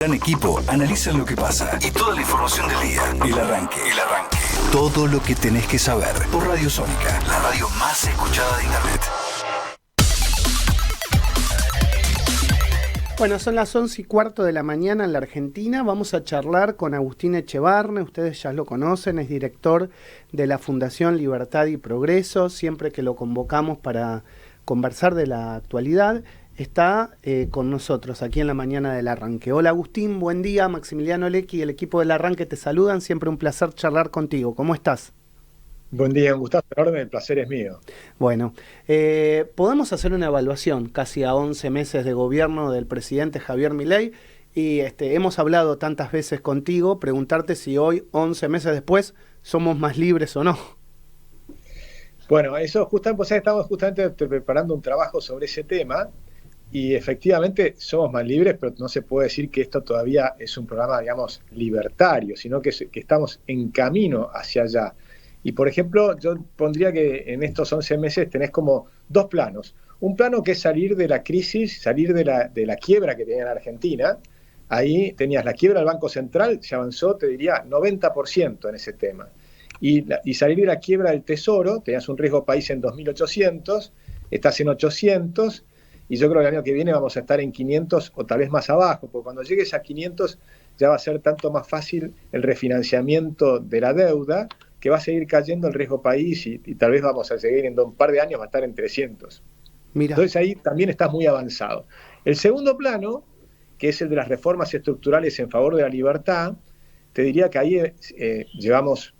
Gran equipo analizan lo que pasa y toda la información del día. El arranque. Todo lo que tenés que saber por Radio Sónica, la radio más escuchada de Internet. Bueno, son las 11:15 de la mañana en la Argentina. Vamos a charlar con Agustín Echevarne. Ustedes ya lo conocen, es director de la Fundación Libertad y Progreso. Siempre que lo convocamos para conversar de la actualidad, está con nosotros aquí en la mañana del arranque. Hola Agustín, buen día. Maximiliano Lecchi y el equipo del arranque te saludan. Siempre un placer charlar contigo. ¿Cómo estás? Buen día, Gustavo. El placer es mío. Bueno, podemos hacer una evaluación casi a 11 meses de gobierno del presidente Javier Milei y hemos hablado tantas veces contigo, preguntarte si hoy, 11 meses después, somos más libres o no. Bueno, eso justamente, estamos justamente preparando un trabajo sobre ese tema y efectivamente somos más libres, pero no se puede decir que esto todavía es un programa, digamos, libertario, sino que estamos en camino hacia allá. Y, por ejemplo, yo pondría que en estos 11 meses tenés como dos planos. Un plano que es salir de la crisis, salir de la quiebra que tenía la Argentina. Ahí tenías la quiebra del Banco Central, se avanzó, te diría, 90% en ese tema. Y salir de la quiebra del Tesoro, tenías un riesgo país en 2.800, estás en 800, y yo creo que el año que viene vamos a estar en 500 o tal vez más abajo, porque cuando llegues a 500 ya va a ser tanto más fácil el refinanciamiento de la deuda, que va a seguir cayendo el riesgo país y tal vez vamos a seguir en un par de años va a estar en 300. Mira. Entonces ahí también estás muy avanzado. El segundo plano, que es el de las reformas estructurales en favor de la libertad, te diría que ahí llevamos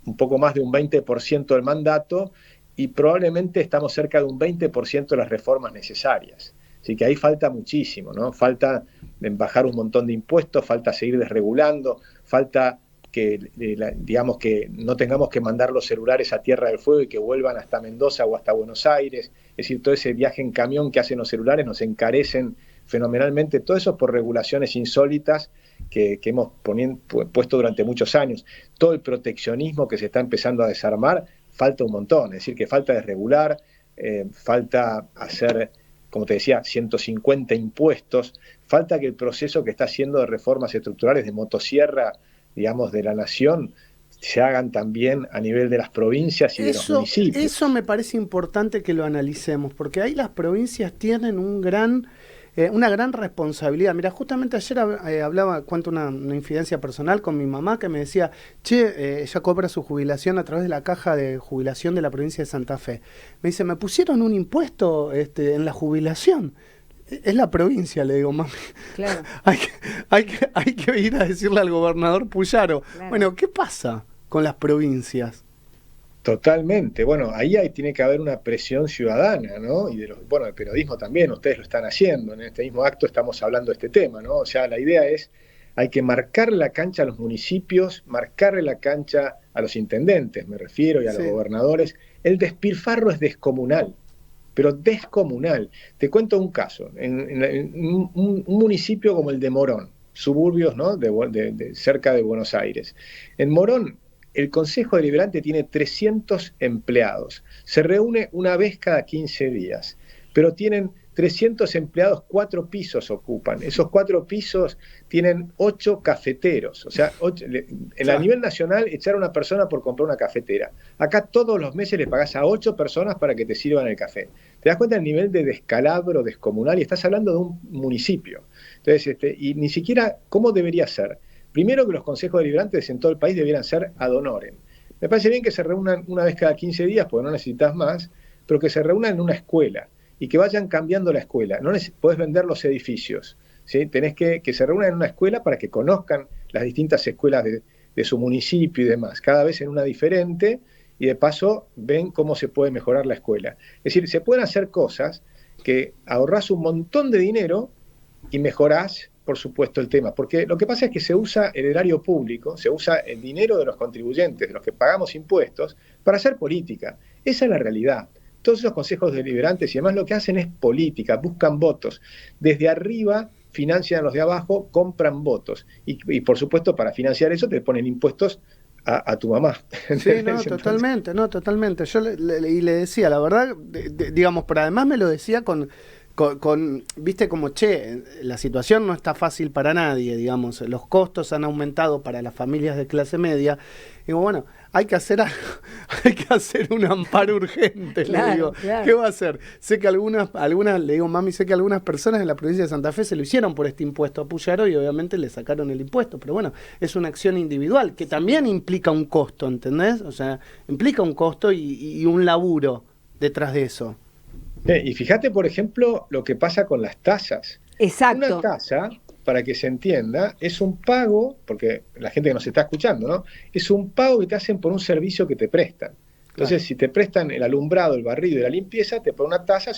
un poco más de un 20% del mandato y probablemente estamos cerca de un 20% de las reformas necesarias. Así que ahí falta muchísimo, ¿no? Falta bajar un montón de impuestos, falta seguir desregulando, falta que digamos que no tengamos que mandar los celulares a Tierra del Fuego y que vuelvan hasta Mendoza o hasta Buenos Aires. Es decir, todo ese viaje en camión que hacen los celulares nos encarecen fenomenalmente. Todo eso por regulaciones insólitas que hemos puesto durante muchos años. Todo el proteccionismo que se está empezando a desarmar, falta un montón. Es decir, que falta desregular, falta hacer, como te decía, 150 impuestos, falta que el proceso que está haciendo de reformas estructurales de motosierra, digamos, de la nación, se hagan también a nivel de las provincias y de los municipios. Eso me parece importante que lo analicemos, porque ahí las provincias tienen una gran responsabilidad. Mira, justamente ayer cuento una infidencia personal con mi mamá que me decía, ella cobra su jubilación a través de la caja de jubilación de la provincia de Santa Fe. Me dice, me pusieron un impuesto en la jubilación. Es la provincia, le digo, mami. Claro. hay que ir a decirle al gobernador Puyaro. Claro. Bueno, ¿qué pasa con las provincias? Totalmente. Bueno, ahí tiene que haber una presión ciudadana, ¿no? Y del periodismo también, ustedes lo están haciendo. En este mismo acto estamos hablando de este tema, ¿no? O sea, la idea es, hay que marcarle la cancha a los municipios, marcarle la cancha a los intendentes, me refiero, y a los gobernadores. El despilfarro es descomunal. Pero descomunal. Te cuento un caso. En un municipio como el de Morón, suburbios, ¿no? de cerca de Buenos Aires. En Morón, el Consejo Deliberante tiene 300 empleados. Se reúne una vez cada 15 días. Pero tienen 300 empleados, 4 pisos ocupan. Esos 4 pisos tienen 8 cafeteros. O sea, a nivel nacional, echar a una persona por comprar una cafetera. Acá todos los meses le pagás a 8 personas para que te sirvan el café. ¿Te das cuenta del nivel de descalabro descomunal? Y estás hablando de un municipio. Entonces, y ni siquiera, ¿cómo debería ser? Primero que los consejos deliberantes en todo el país debieran ser ad honorem. Me parece bien que se reúnan una vez cada 15 días, porque no necesitas más, pero que se reúnan en una escuela y que vayan cambiando la escuela. No podés vender los edificios, ¿sí? Tenés que se reúnan en una escuela para que conozcan las distintas escuelas de su municipio y demás, cada vez en una diferente, y de paso ven cómo se puede mejorar la escuela. Es decir, se pueden hacer cosas que ahorrás un montón de dinero y mejorás, por supuesto, el tema. Porque lo que pasa es que se usa el erario público, se usa el dinero de los contribuyentes, de los que pagamos impuestos, para hacer política. Esa es la realidad. Todos esos consejos deliberantes y demás lo que hacen es política, buscan votos. Desde arriba financian a los de abajo, compran votos. Y por supuesto, para financiar eso te ponen impuestos a tu mamá. Sí, totalmente. Yo le decía, la verdad, digamos, pero además me lo decía con viste como, la situación no está fácil para nadie, digamos, los costos han aumentado para las familias de clase media. Digo, bueno, hay que hacer algo, hay que hacer un amparo urgente, claro, le digo. claro. ¿Qué va a hacer? Sé que algunas, le digo, mami, sé que algunas personas en la provincia de Santa Fe se lo hicieron por este impuesto a Puyaro y obviamente le sacaron el impuesto, pero bueno, es una acción individual que también implica un costo, ¿entendés? O sea, implica un costo y un laburo detrás de eso. Y fíjate, por ejemplo, lo que pasa con las tasas. Exacto. Una tasa, para que se entienda, es un pago, porque la gente que nos está escuchando, ¿no? Es un pago que te hacen por un servicio que te prestan. Entonces, si te prestan el alumbrado, el barrido y la limpieza, te ponen una tasa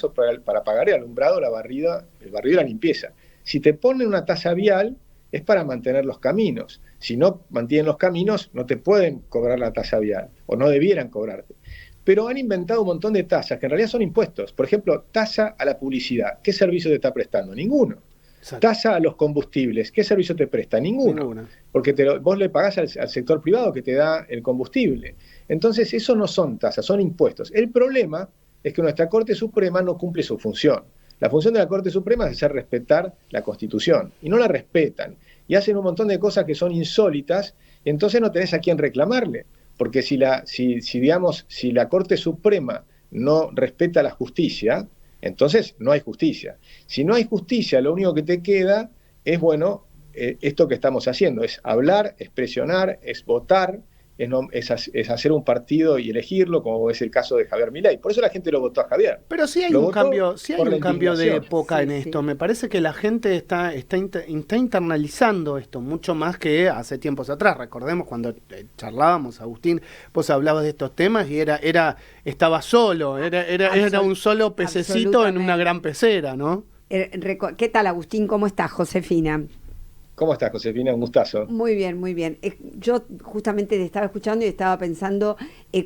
para pagar el alumbrado, el barrido y la limpieza. Si te ponen una tasa vial, es para mantener los caminos. Si no mantienen los caminos, no te pueden cobrar la tasa vial, o no debieran cobrarte. Pero han inventado un montón de tasas, que en realidad son impuestos. Por ejemplo, tasa a la publicidad. ¿Qué servicio te está prestando? Ninguno. Exacto. Tasa a los combustibles. ¿Qué servicio te presta? Ninguno. Porque vos le pagás al sector privado que te da el combustible. Entonces, eso no son tasas, son impuestos. El problema es que nuestra Corte Suprema no cumple su función. La función de la Corte Suprema es hacer respetar la Constitución. Y no la respetan. Y hacen un montón de cosas que son insólitas, y entonces no tenés a quién reclamarle. Porque si la Corte Suprema no respeta la justicia, entonces no hay justicia. Si no hay justicia, lo único que te queda es, esto que estamos haciendo, es hablar, es presionar, es votar, es hacer un partido y elegirlo, como es el caso de Javier Milei. Por eso la gente lo votó a Javier. Pero sí hay un cambio de época en esto. Me parece que la gente está internalizando esto mucho más que hace tiempos atrás. Recordemos cuando charlábamos, Agustín, vos hablabas de estos temas y estaba solo, era un solo pececito en una gran pecera, ¿no? ¿Qué tal, Agustín? ¿Cómo estás, Josefina? ¿Cómo estás, Josefina? Un gustazo. Muy bien, muy bien. Yo justamente te estaba escuchando y estaba pensando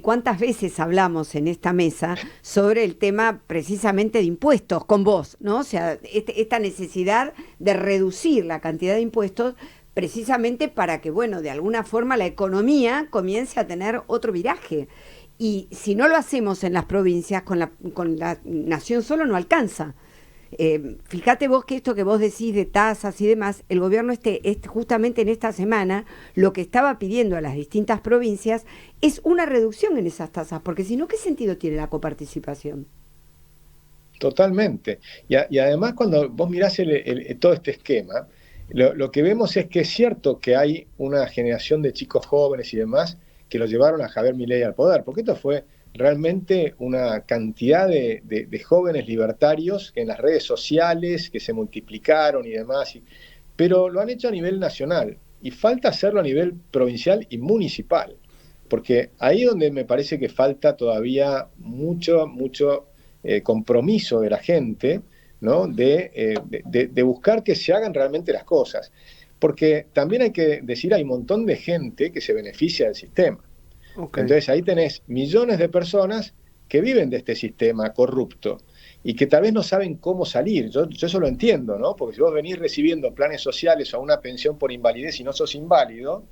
cuántas veces hablamos en esta mesa sobre el tema precisamente de impuestos con vos, ¿no? O sea, esta necesidad de reducir la cantidad de impuestos precisamente para que, de alguna forma la economía comience a tener otro viraje. Y si no lo hacemos en las provincias, con la nación solo no alcanza. Fíjate vos que esto que vos decís de tasas y demás, el gobierno justamente en esta semana lo que estaba pidiendo a las distintas provincias es una reducción en esas tasas, porque si no, ¿qué sentido tiene la coparticipación? Totalmente. Y además cuando vos mirás todo este esquema, lo que vemos es que es cierto que hay una generación de chicos jóvenes y demás que lo llevaron a Javier Milei al poder, porque esto fue realmente una cantidad de jóvenes libertarios en las redes sociales que se multiplicaron y demás, pero lo han hecho a nivel nacional y falta hacerlo a nivel provincial y municipal, porque ahí donde me parece que falta todavía mucho compromiso de la gente, ¿no? de buscar que se hagan realmente las cosas, porque también hay que decir, hay un montón de gente que se beneficia del sistema. Okay. Entonces ahí tenés millones de personas que viven de este sistema corrupto y que tal vez no saben cómo salir. Yo eso lo entiendo, ¿no? Porque si vos venís recibiendo planes sociales o una pensión por invalidez y no sos inválido,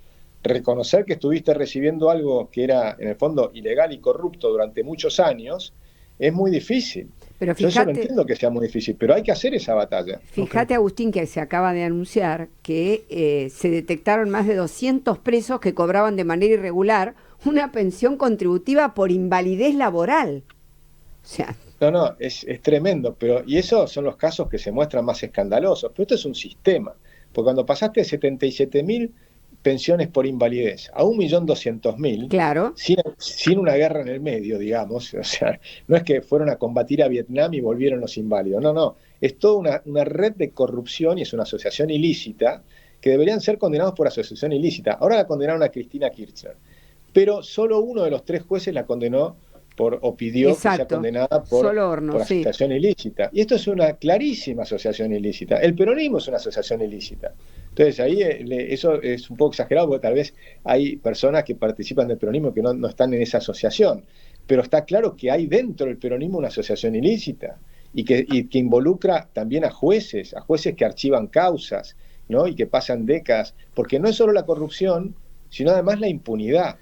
reconocer que estuviste recibiendo algo que era en el fondo ilegal y corrupto durante muchos años es muy difícil. Pero fíjate, yo lo entiendo que sea muy difícil, pero hay que hacer esa batalla. Fíjate, Agustín, que se acaba de anunciar que se detectaron más de 200 presos que cobraban de manera irregular una pensión contributiva por invalidez laboral. O sea... No, es tremendo, y esos son los casos que se muestran más escandalosos. Pero esto es un sistema, porque cuando pasaste de 77.000 pensiones por invalidez a 1.200.000, claro, sin una guerra en el medio, digamos, o sea, no es que fueron a combatir a Vietnam y volvieron los inválidos, no, es toda una red de corrupción y es una asociación ilícita que deberían ser condenados por asociación ilícita. Ahora la condenaron a Cristina Kirchner, pero solo uno de los 3 jueces la condenó pidió que sea condenada por asociación ilícita. Y esto es una clarísima asociación ilícita. El peronismo es una asociación ilícita. Entonces ahí eso es un poco exagerado porque tal vez hay personas que participan del peronismo que no están en esa asociación. Pero está claro que hay dentro del peronismo una asociación ilícita y que involucra también a jueces que archivan causas, ¿no? Y que pasan décadas. Porque no es solo la corrupción, sino además la impunidad.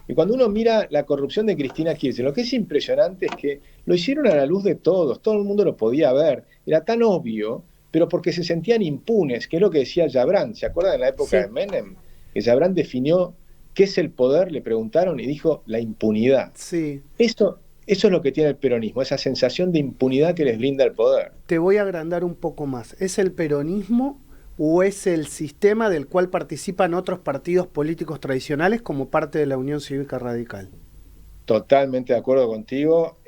Y cuando uno mira la corrupción de Cristina Kirchner, lo que es impresionante es que lo hicieron a la luz de todos, todo el mundo lo podía ver, era tan obvio, pero porque se sentían impunes, que es lo que decía Yabrán. ¿Se acuerdan de la época de Menem? Que Yabrán definió qué es el poder, le preguntaron, y dijo la impunidad. Sí. Eso es lo que tiene el peronismo, esa sensación de impunidad que les brinda el poder. Te voy a agrandar un poco más. ¿Es el peronismo o es el sistema del cual participan otros partidos políticos tradicionales como parte de la Unión Cívica Radical? Totalmente de acuerdo contigo.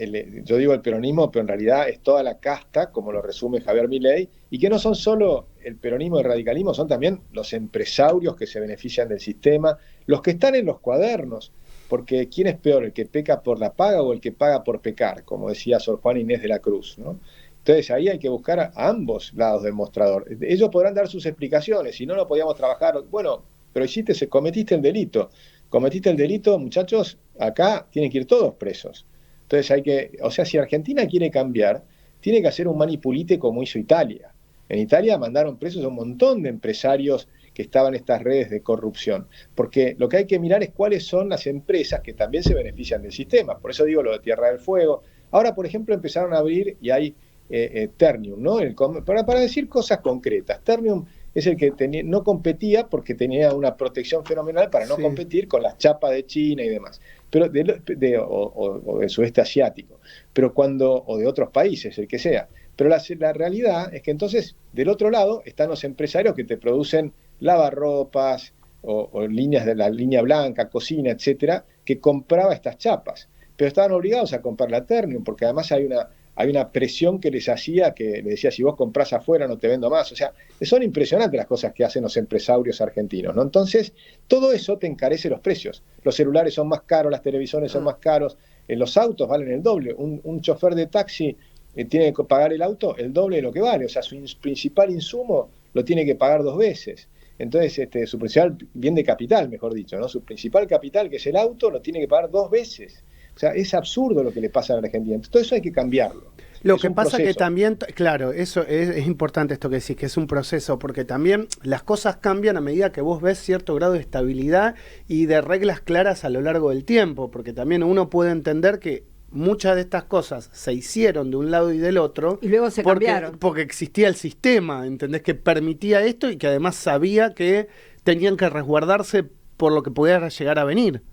Yo digo el peronismo, pero en realidad es toda la casta, como lo resume Javier Milei, y que no son solo el peronismo y el radicalismo, son también los empresarios que se benefician del sistema, los que están en los cuadernos, porque ¿quién es peor, el que peca por la paga o el que paga por pecar? Como decía Sor Juana Inés de la Cruz, ¿no? Entonces ahí hay que buscar a ambos lados del mostrador. Ellos podrán dar sus explicaciones, si no, no podíamos trabajar. Bueno, pero cometiste el delito. Cometiste el delito, muchachos, acá tienen que ir todos presos. Entonces si Argentina quiere cambiar, tiene que hacer un manipulite como hizo Italia. En Italia mandaron presos a un montón de empresarios que estaban en estas redes de corrupción, porque lo que hay que mirar es cuáles son las empresas que también se benefician del sistema. Por eso digo lo de Tierra del Fuego. Ahora, por ejemplo, empezaron a abrir y hay Ternium, ¿no? Para decir cosas concretas. Ternium es el que no competía porque tenía una protección fenomenal para no competir con las chapas de China y demás, pero o del sudeste asiático, o de otros países, el que sea. Pero la realidad es que entonces del otro lado están los empresarios que te producen lavarropas o líneas de la línea blanca, cocina, etcétera, que compraba estas chapas, pero estaban obligados a comprar la Ternium porque además hay una presión que les hacía, que les decía, si vos comprás afuera no te vendo más. O sea, son impresionantes las cosas que hacen los empresarios argentinos, ¿no? Entonces, todo eso te encarece los precios. Los celulares son más caros, las televisiones son más caros, los autos valen el doble. Un chofer de taxi tiene que pagar el auto el doble de lo que vale. O sea, su principal insumo lo tiene que pagar 2 veces. Entonces, su principal bien de capital, mejor dicho, ¿no? Su principal capital, que es el auto, lo tiene que pagar 2 veces. O sea, es absurdo lo que le pasa a la Argentina. Entonces, todo eso hay que cambiarlo. Lo que pasa que también, claro, eso es importante esto que decís, que es un proceso, porque también las cosas cambian a medida que vos ves cierto grado de estabilidad y de reglas claras a lo largo del tiempo, porque también uno puede entender que muchas de estas cosas se hicieron de un lado y del otro y luego se cambiaron porque existía el sistema, ¿entendés? Que permitía esto y que además sabía que tenían que resguardarse por lo que pudiera llegar a venir.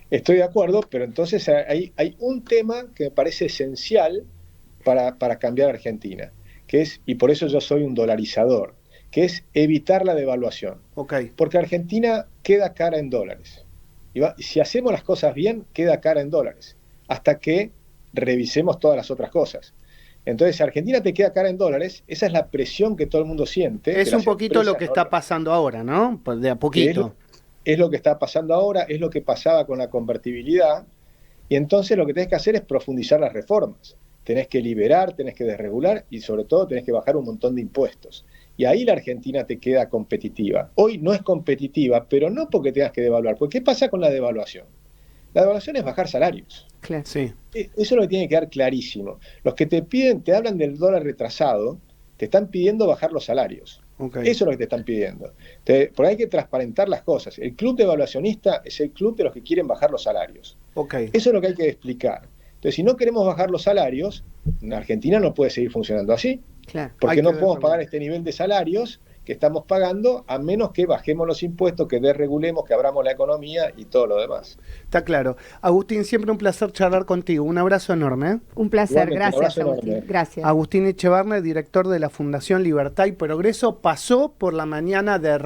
Estoy de acuerdo, pero entonces hay un tema que me parece esencial para cambiar Argentina, que es, y por eso yo soy un dolarizador, que es evitar la devaluación. Okay. Porque Argentina queda cara en dólares. Y si hacemos las cosas bien, queda cara en dólares, hasta que revisemos todas las otras cosas. Entonces, si Argentina te queda cara en dólares, esa es la presión que todo el mundo siente. Es un poquito lo que está pasando ahora, ¿no? De a poquito. Es lo que está pasando ahora, es lo que pasaba con la convertibilidad, y entonces lo que tenés que hacer es profundizar las reformas. Tenés que liberar, tenés que desregular y sobre todo tenés que bajar un montón de impuestos. Y ahí la Argentina te queda competitiva. Hoy no es competitiva, pero no porque tengas que devaluar. Porque ¿qué pasa con la devaluación? La devaluación es bajar salarios. Claro. Sí. Eso es lo que tiene que quedar clarísimo. Los que te hablan del dólar retrasado, te están pidiendo bajar los salarios. Okay. Eso es lo que te están pidiendo. Porque hay que transparentar las cosas. El club devaluacionista es el club de los que quieren bajar los salarios. Okay. Eso es lo que hay que explicar. Entonces, si no queremos bajar los salarios, Argentina no puede seguir funcionando así. Claro. Porque no podemos pagar este nivel de salarios que estamos pagando, a menos que bajemos los impuestos, que desregulemos, que abramos la economía y todo lo demás. Está claro. Agustín, siempre un placer charlar contigo. Un abrazo enorme. Un placer, gracias, Agustín. Enorme. Gracias. Agustín Echevarne, director de la Fundación Libertad y Progreso, pasó por la mañana de